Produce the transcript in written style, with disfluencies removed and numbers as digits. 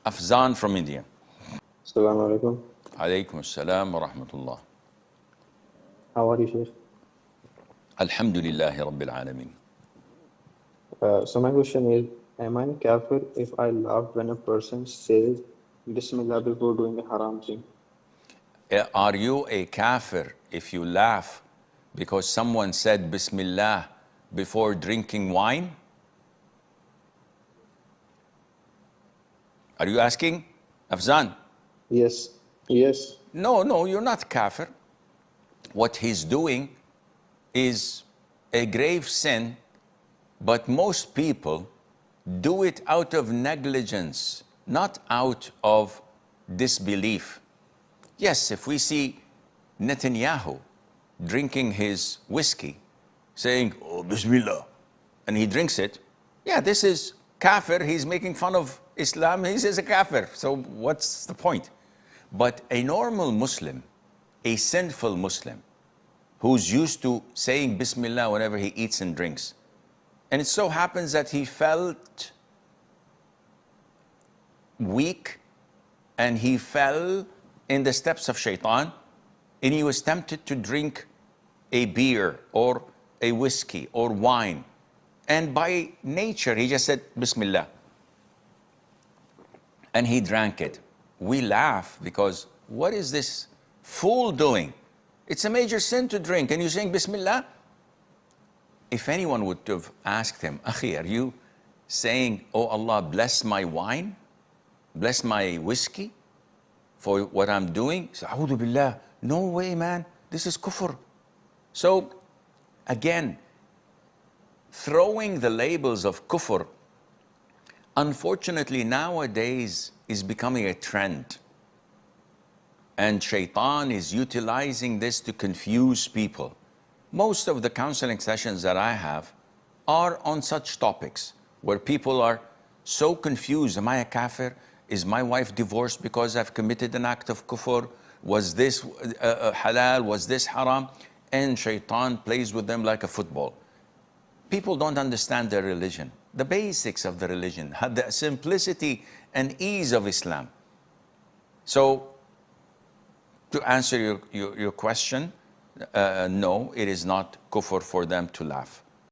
Afzan from India. Assalamu alaikum. Alaykum assalam wa rahmatullah. How are you, Sheikh? Alhamdulillahi Rabbil Alameen. So my question is, am I kafir if I laugh when a person says Bismillah before doing a haram thing? Are you a kafir if you laugh because someone said Bismillah before drinking wine? Are you asking, Afzan? Yes. Yes. No, you're not kafir. What he's doing is a grave sin, but most people do it out of negligence, not out of disbelief. Yes, if we see Netanyahu drinking his whiskey, saying, oh, Bismillah, and he drinks it, yeah, this is kafir, he's making fun of Islam, he says a kafir, so what's the point? But a normal Muslim, a sinful Muslim, who's used to saying Bismillah whenever he eats and drinks, and it so happens that he felt weak and he fell in the steps of shaitan, and he was tempted to drink a beer or a whiskey or wine. And by nature, he just said, Bismillah. And he drank it. We laugh because what is this fool doing? It's a major sin to drink. And you're saying Bismillah? If anyone would have asked him, Akhi, are you saying, oh Allah, bless my wine? Bless my whiskey for what I'm doing? So, A'udhu Billah. No way, man. This is kufr. So, again, throwing the labels of kufr, unfortunately nowadays is becoming a trend. And shaitan is utilizing this to confuse people. Most of the counseling sessions that I have are on such topics where people are so confused. Am I a kafir? Is my wife divorced because I've committed an act of kufr? Was this halal? Was this haram? And shaitan plays with them like a football. People don't understand their religion, the basics of the religion, the simplicity and ease of Islam. So, to answer your question, no, it is not kufr for them to laugh.